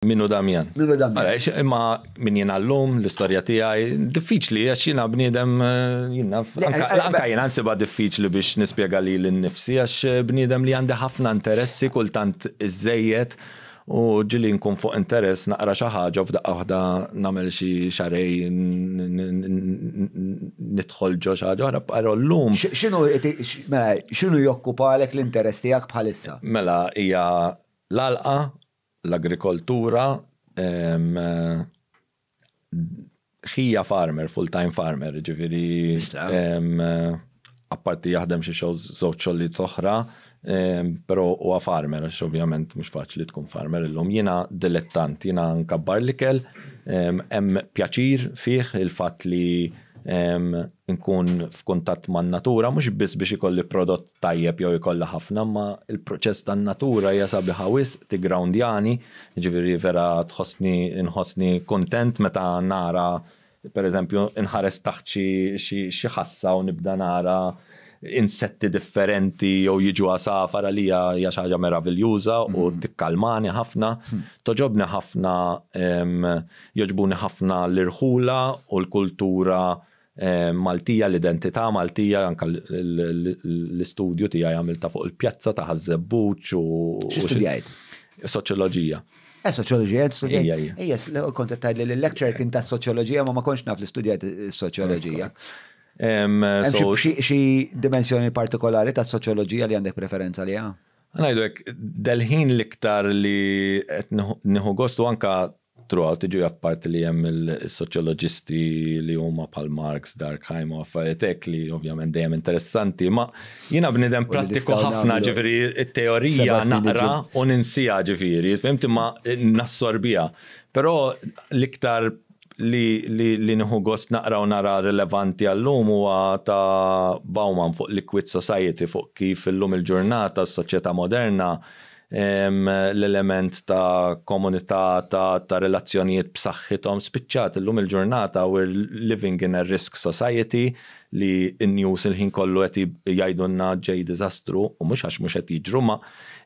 Minu Damjan. Minu Damjan. Imma min jena l-lum, l-istorja tijaj, diffiċli, għax jena bniedem, anka jena nsiba diffiċli biex nispiega li l-nifsi, għax bniedem li għandi ħafna interessi, kultant iżejjed, u ġili nkun fuq interess naqra xi ħaġa f'daqqa waħda nagħmel xi xarej nidħol ġo xi ħaġa oħra però llum. X'inhu jokkupalek l-interess tiegħek bħalissa? Mela hija l-alqa, l-agrikoltura, ħija farmer, full-time farmer, ġifieri apparti jaħdem xi żewġ xogħlijiet oħra. Pero huwa farmer, għax ovvjament mhux faċli tkun farmer illum. Jiena dilettant, jiena nkabbar l-ikel, hemm pjaċir fih il-fatt li nkun f'kuntatt man-natura, mhux biss biex ikolli prodott tajjeb jew ikollha ħafna, ma il-proċess tan-natura hija sabiħa wisq tigroundjani, jiġifieri vera inħossni kuntent meta nara pereżempju inħares taħt xi ħassa u nibda nara insetti differenti jew jiġu għasafar għalija hija xi ħaġa meraviljuża u tikkalmani ħafna. Toġobni ħafna, joġbuni ħafna l-irħula u l-kultura Maltija, l-identità Maltija, anke l-istudju tiegħi għamilta fuq il-pjazza ta' Ħażebbuġ u x'studjajt? Soċjoloġija. Soċjoloġija studjajt? Ejja, kont qed tgħidli l-lecture kien ta' soċjoloġija ma kontx naf li studjajt is-soċjoloġija. Xi dimensjoni partikolari ta' soċjoloġija li għandek preferenza liha? Ngħidu hekk delħin l-iktar li qed nieħu gostu anke throughout tiġu apparti li hemm il-soċjoloġisti li huma bħal Marx, Durkheim u affarijiet hekk li ovvjament dejjem interessanti, ma jiena bniedem prattiku ħafna ġifieri t-teorija naqra u ninsiha ġifieri, fimt imma nassorbija. Però l-iktar li nieħu gost naqra u nara rilevanti għallum huwa ta' Bauman fuq Liquid Society, fuq kif illum il-ġurnata s-soċjetà moderna l-element ta' komunità ta' relazzjonijiet b'saħħithom spiċċat illum il-ġurnata we're living in a risk society li n-news il-ħin kollu qed jgħidulna ġej diżastru u mhux għax mhux qed jiġru ma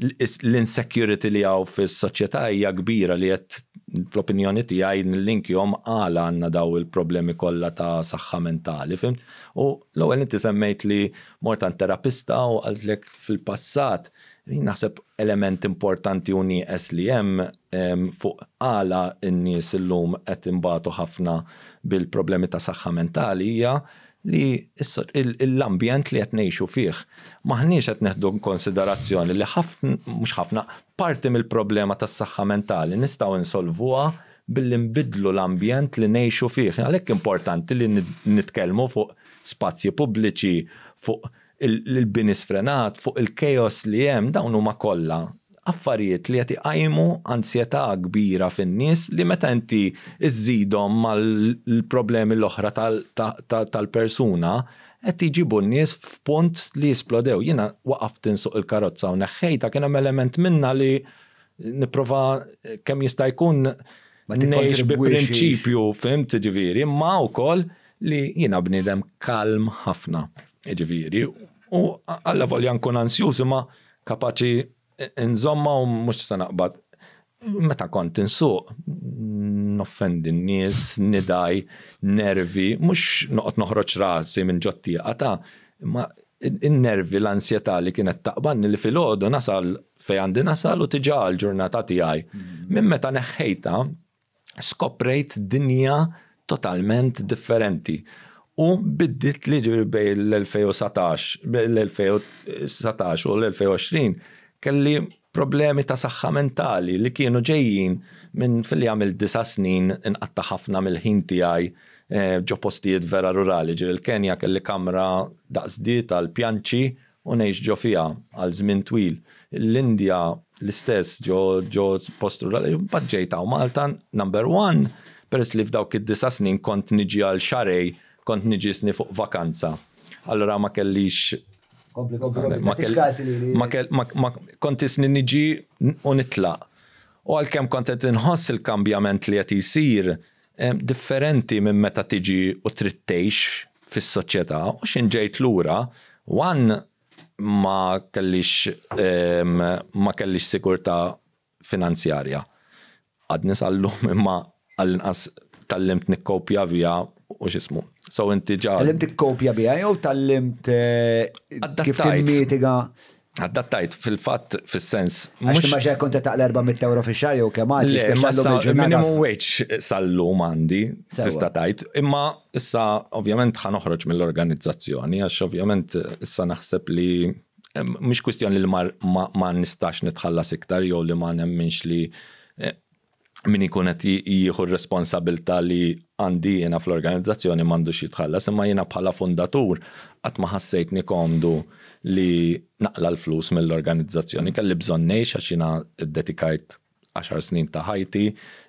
l-insecurity li hawn fis-soċjetà hija kbira li qed fl-opinjoni tiegħi nillinkjhom għala għandna daw il-problemi kollha ta' saħħa mentali, fimt? U l-ewwel inti semmejt li mort għand terapista u qaltlek fil-passat naħseb element importanti u nieqes li hemm fuq għala n-nies illum qed imbagħtu ħafna bil-problemi ta' saħħa mentali hija li l-ambjent li qed ngħixu fih. Maħniex qed neħdu konsiderazzjoni li mhux ħafna parti mill-problema tas-saħħa mentali nistgħu insolvuha billi nbidlu l-ambjent li ngħixu fih. Għalhekk importanti li nitkellmu fuq spazji pubbliċi, fuq il-bini sfrenat, fuq il-chaos li hemm dawn huma kollha affarijiet li qed iqajmu ansjetà kbira fin-nies li meta inti iżżidhom mal-problemi l-oħra tal-persuna qed jiġibu n-nies f'punt li jisplodew. Jiena waqaft insuq il-karozza u neħħejta kien hemm element minnha li nipprova kemm jista' jkun ngħix bi prinċipju fimt ġifieri, imma wkoll li jiena bniedem kalm ħafna ġifieri u alla volja nkun ansjuż imma kapaċi nżomma u mhux se naqbad. Meta kont insuq noffendi n-nies, nidaj, nervi, mhux noqgħod noħroġ rasi minn ġottieqa ta' imma in-nervi l-ansjetà li kienet taqbanni li filgħodu nasal fejn għandi nasal u tiġa l-ġurnata tiegħi. Minn meta neħħejta skoprejt dinja totalment differenti. U biddit li ġiri bejn l-2019 u l-2020 kelli problemi ta' saħħa mentali li kienu ġejjin minn fil-li għamil 9 snin inqatta ħafna mill-ħin tiegħi ġo postijiet vera rurali. Ġiri l-Kenja kelli kamra daqsdiet għal pjanċi u ngħix ġo fiha għal żmien twil. L-Indja l-istess ġo post rurali, bad ġejta u Malta number 1 peress li f'dawk id-9 snin kont niġi għal xarej, kont niġisni fuq vakanza. Allora ma kellix ma kontisni niġi u nitlaq. U għalkemm kont qed inħoss il-kambjament li qed jsir differenti minn meta tiġi u trid tgħix fis-soċjetà u x'in ġejt lura, ma kellix sigurtà finanzjarja. għadni sal-lum imma għall-inqas tal-limt nikkopja via u xismu. So inti ġa. Tal-limt nikkopja via jew tal-limt kif timmitiga? Adattajt fil-fatt fil-sens. Għax maġġa konta taqla 400 euro fi xar jew kemm għadli. Minimum wage sal-lum għandi tista' tajt. Imma issa ovvjament ħanoħroġ mill-organizzazzjoni għax ovvjament issa naħseb li mhux kwistjoni li ma nistax nitħallas iktar jew li ma nemminx li min ikun qed jieħu r-responsabilità li għandi jiena fl-organizzazzjoni m'għandux jitħallas, imma jiena bħala fundatur qatt ma ħassejtni komdu li naqla l-flus mill-organizzazzjoni. Kelli bżonn ngħix għax jiena ddedikajt 10 snin ta' ħajti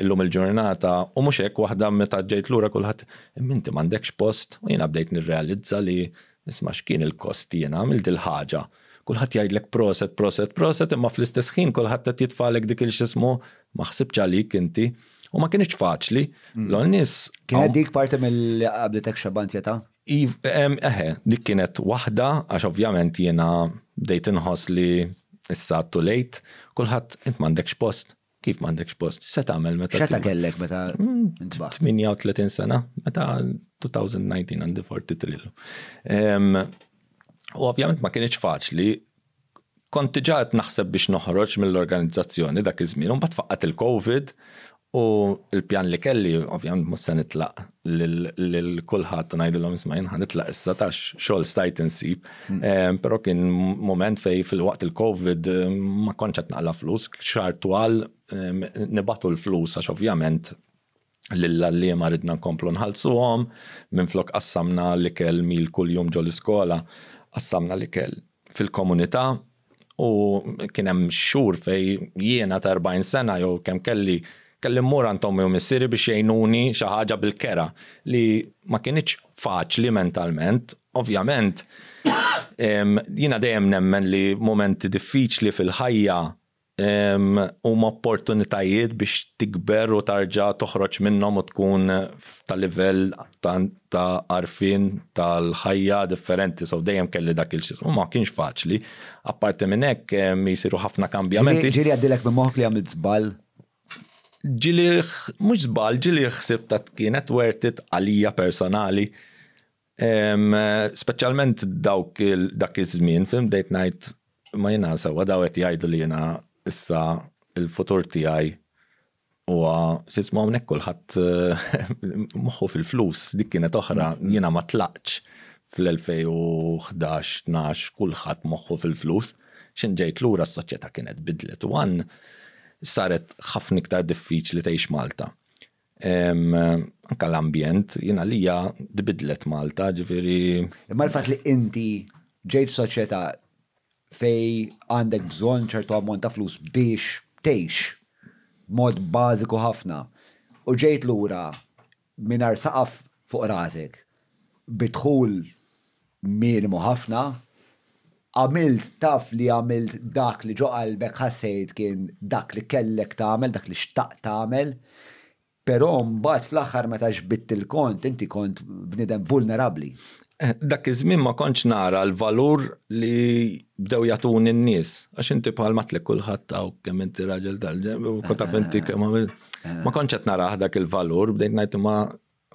illum il-ġurnata u mhux hekk waħda meta ġejt lura kulħadd inti m'għandekx post u jiena bdejt nirrealizza li nisma' x'kien il-kost jiena għamilt il-ħaġa. Kulħadd jgħidlek proset, imma fl-istess ħin kulħadd qed jitfalek dik il-xismu ma ħsibx għalik inti u ma kienx faċli. L-nies kienet dik parti mill-qabletek xabanzjeta? Dik kienet waħda għax ovvjament jiena bdejt inħoss li issa too late, kulħadd int m'għandekx post. Kif m'għandekx post? Se tagħmel meta. X'eta kellek meta intbaħ? 38 sena, meta 2019 għandi 43. U ovvjament ma kienx faċli. Kont ġat naħseb biex noħroġ mill-organizzazzjoni dak iż-żmien, u mbagħad faqqat il-COVID u l-pjan li kelli ovvjament mhux se nitlaq lil kulħadd ngħidilhom isma' jien ħanitlaq issa tax xogħol stajt insib. Però kien mument fej fil-waqt il-COVID ma kontx qed naqla flus, xahar twal nibatu l-flus għax ovvjament lill-għalliema ridna nkomplu nħallsuhom, minflok qassamna l-ikel mil kull jum ġol iskola, qassamna l-ikel fil-komunità u kien hemm xhur fej jiena ta' 40 sena jew kemm kelli mmur għand ommi u missieri biex jgħinuni xi ħaġa bil-kera li ma kienx faċli mentalment. Ovvjament jiena dejjem nemmen li momenti diffiċli fil-ħajja huma opportunitajiet biex tikber u tarġa' toħroġ minnhom u tkun ta' livell ta' għarfien tal-ħajja differenti. So dejjem kelli dak il-xismu ma kienx faċli. Apparti minn hekk jsiru ħafna kambjamenti. Ġieli għaddilek minn moħħok li għamilt żball? Ġieli mhux żball, ġieli ħsibt kienet worth it għalija personali. Speċjalment dak iż-żmien film bdejt ngħid ma jiena sewwa daw qed jgħidu li jiena issa il-futur tiegħi huwa x'ismu hawnhekk kulħadd moħħu fil-flus. Dik kienet oħra jiena ma tlaqx fl-2011-12 kulħadd moħħu fil-flus. X'in ġejt lura s-soċjetà kienet bidlet u saret ħafna iktar diffiċli tgħix Malta. Anke l-ambjent jiena lija bidlet Malta, ġifieri. Imma l-fatt li inti ġejt soċjetà fej għandek bżonn ċertu ammont ta' flus biex tgħix mod bażiku ħafna u ġejt lura mingħajr saqaf fuq rasek bidħul minimu ħafna, għamilt taf li għamilt dak li ġo qalbek ħassejt kien dak li kellek tagħmel, dak li xtaqt tagħmel, però mbagħad fl-aħħar meta ġbidt il-kont inti kont bniedem vulnerabbli. Dak iż-żmien ma kontx nara l-valur li bdew jagħtuni n-nies. Għax inti bħal matlek kulħadd taw kemm inti raġel tal-ġem u kont taf inti kemm ma kontx qed nara dak il-valur, bdejt ngħid ma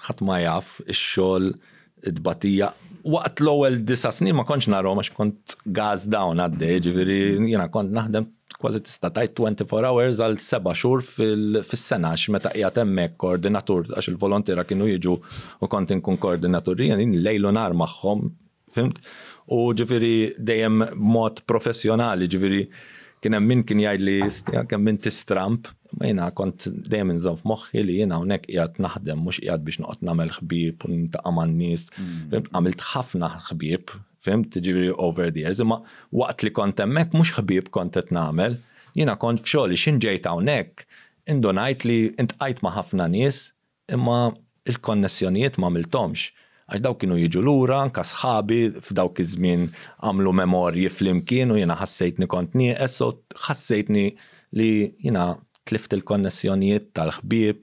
ħadd ma jaf ix-xogħol id-batija. Waqt l-ewwel 9 snin ma kontx narhom għax kont gas down għaddej, ġifieri jiena kont naħdem kważi tista' tgħid 24 hours għal 7 xhur fis-sena għax meta qiegħed hemmhekk koordinatur għax il-volontira kienu jiġu u kont inkun koordinatur jien lejlu nar magħhom, fimt? U ġifieri dejjem mod professjonali, ġifieri kien hemm min kien jgħidli kemm inti stramp, ma jiena kont dejjem inżomm f'moħħi li jiena hawnhekk qiegħed naħdem mhux qiegħed biex noqgħod nagħmel ħbieb u niltaqa' man-nies. Fimt? Għamilt ħafna ħbieb. Fimt, ġifieri over the years, imma waqt li kont hemmhekk mhux ħbieb kont qed nagħmel, jiena kont f'xogħli x'in ġejt hawnhekk, indunajt li intqajt ma' ħafna nies, imma il-konnessjonijiet ma għamilthomx. Għax dawk kienu jiġu lura, anke sħabi f'dawk iż-żmien għamlu memorji flimkien u jiena ħassejtni kont nieqes, u ħassejtni li jiena tlift il-konnessjonijiet tal-ħbieb.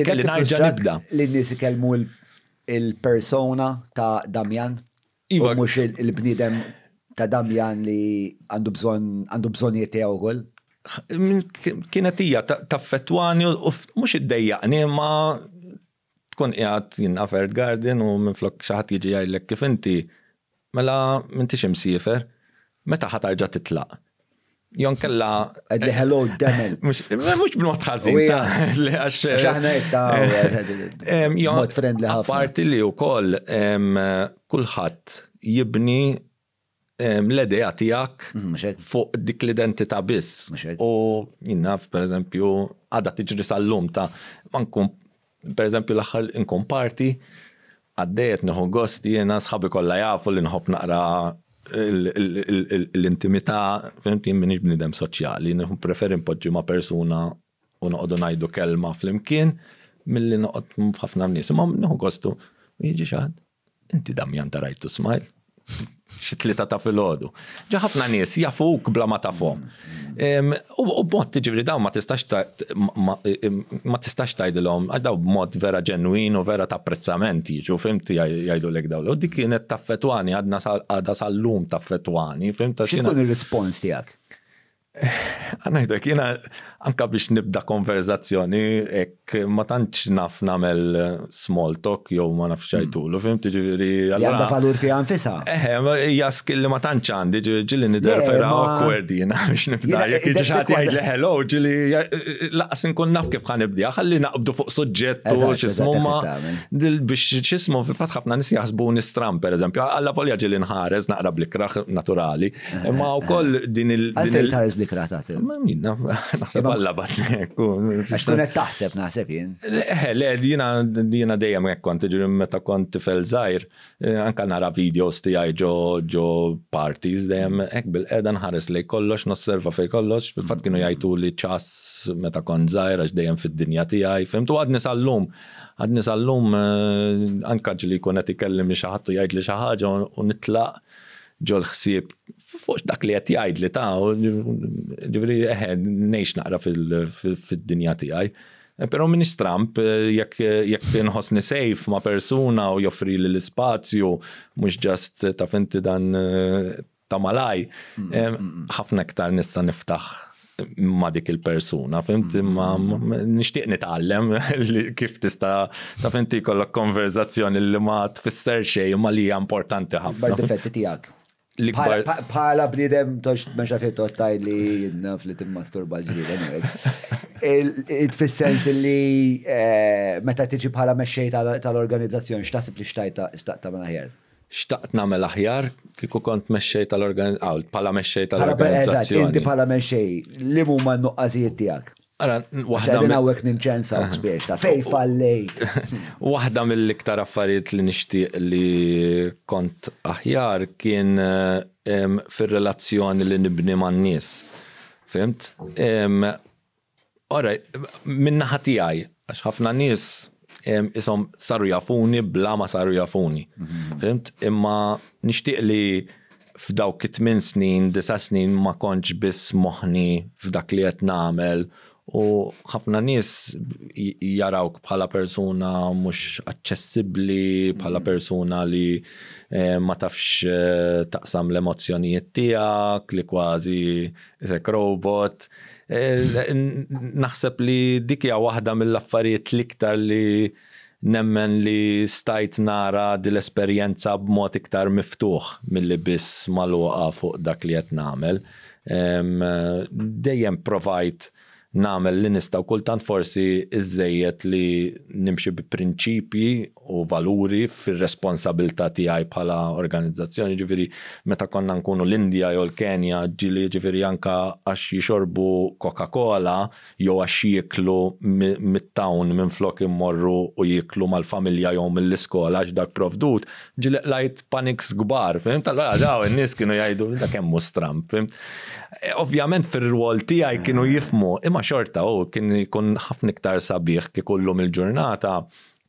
Kelli nerġa' nibda. Li n-nies ikellmu il-persona ta' Damjan? U mhux il-bniedem ta' Damjan li għandu bżonnijiet tiegħu wkoll? kienet hija taffettwani u mhux iddejjaqni ma tkun qiegħed jien Fair Garden u minflok xi ħadd jiġi jgħidlek kif inti mela m'intix imsiefer, meta ħatarġa' titlaq. Jon kella. Għadli hello demel. Mux b'mod ħażin. Xaħna mod friendly ħafna. Parti li wkoll kulħadd jibni l-idea tiegħek fuq dik l-identità biss. U jinnaf pereżempju għadha tiġri sal-lum ta' ma nkun pereżempju l-aħħar inkun parti għaddejjed nieħu gosti jiena sħabi kollha jafu li nħobb naqra l-intimità, fimti minix bnidem soċjali, preferi npoġġi ma' persuna u noqogħdu ngħidu kelma flimkien milli noqgħod ħafna nies. Imma nieħu gostu jiġi xi ħadd, inti Damjan ta' rajtu smile. Xi tlieta ta' filgħodu. Ġa ħafna nies jafuk bla ma tafhom. U b'mod tiġri dawn ma tistax tgħidilhom daw b'mod vera ġenwin u vera ta' apprezzament jiġu, fimti jgħidulek dawn. U dik kienet taffettwani għadha sal-lum taffettwani, fimta x'ikun ir-rispons tiegħek? Għanajdek, jena anka biex nibda konverzazzjoni ek ma tantx naf namel small talk jew ma nafx xajtulu, fimti ġiviri. Għanda valur fija nfisa. Hija skill li ma tantx għandi, ġili niderfera awkward jena biex nibda. Jek ġiġat jgħidli hello, ġili laqas nkun naf kif ħanibda, ħalli naqbdu fuq suġġettu xismu ma biex xismu fil-fat ħafna nis jaħsbu nistram, per eżempju, għalla volja ġili nħares naqra blikraħ naturali, ma u koll din Kratati. Naħseb għalla batnek. Għaxkun għed taħseb naħseb jien. Le, dina dejjem kont, meta kont tifel zaħir, anka nara videos tijaj ġo parties, dejjem ekbil edan ħares li kollox, nosserva fej kollox, fil-fat kienu jajtu li ċas meta kont zaħir, għax dejjem fid-dinja tijaj, fimtu għadni sal-lum, anka ġili kunet ikellim li xaħat u jgħid li xaħġa u nitlaq ġol ħsieb fuq dak li qed jgħid li ta' ġifieri ngħix naqra fid-dinja tiegħi. Però minix Trump jekk inħossni safe ma' persuna u joffri li l-ispazju mhux ġast taf inti dan ta' malaj, ħafna iktar nista' niftaħ ma' dik il-persuna, fimti ma' nixtieq nitgħallem kif tista' taf inti jkollok konverzazzjoni li ma tfisser xejn ma li hija importanti ħafna. Bad-difetti tiegħek. Bħala bniedem tox meċa fit taj li jinnaf li timmasturba l-ġrida. It-fissens li meta tiġi bħala meċċej tal-organizzazzjoni, xtaħsib li xtaqt ta' aħjar? Xtaqt namel aħjar kiku kont meċċej tal-organizzazzjoni, bħala meċċej tal-organizzazzjoni. Inti bħala meċċej, li mumma n-nuqqazijiet tijak? Għadin għawek ninċensa biex ta' fej fallejt. Waħda mill-iktar affarijiet li nixtieq li kont aħjar kien fil-relazzjoni li nibni man-nies. Fimt? Ora, minna ħatijaj, għax ħafna nies isom saru jafuni bla ma saru jafuni. Fimt? Imma nixtieq li f'dawk 8 snin, 9 snin ma kontx biss moħni f'dak li qed nagħmel. U ħafna nies jarawk bħala persuna mhux aċċessibbli, bħala persuna li ma tafx taqsam l-emozzjonijiet tiegħek, li kważi isek robot. Naħseb li dik hija waħda mill-affarijiet l-iktar li nemmen li stajt nara dil-esperjenza b'mod iktar miftuħ milli biss magħluqa fuq dak li qed nagħmel. Dejjem provajt namel li nistaw kultant forsi iżejjed li nimxi bi prinċipji u valuri fil-responsabilità tiegħi bħala organizzazzjoni. Ġifieri meta konna nkunu l-Indja jew l-Kenja, ġifieri anka għax jixorbu Coca-Cola jew għax jieklu mit-town minflok immorru u jieklu mal-familja jew mill-iskola għax dak provdut, ġili lajt panics kbar, fim? Tal-għara daw in-nies kienu jgħidu dak hemm mhux Trump, fim? Ovvjament fir-rwol tiegħi kienu jifmu, imma xorta kien ikun ħafna iktar sabiħ kieku llum il-ġurnata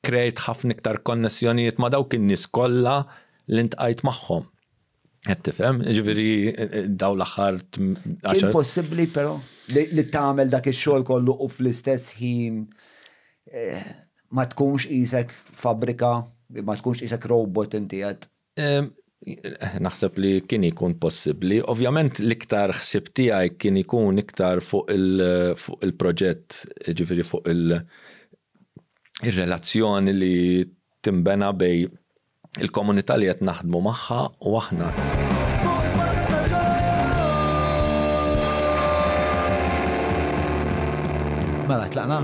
krejt ħafna iktar konnessjonijiet ma' dawk in-nies kollha li ntqajt magħhom. Qed tifhem? Ġifieri daw l-aħħar kien possibbli però li tagħmel dak ix-xogħol kollu u fl-istess ħin ma tkunx qisek fabbrika, ma tkunx qisek robot inti qed. Naħseb li kien ikun possibbli. Ovvjament l-iktar ħsieb tiegħi kien ikun iktar fuq il-proġett, ġifieri fuq il-relazzjoni li timbena bej il-komunità li qed naħdmu magħha u aħna. Mela tlaqna.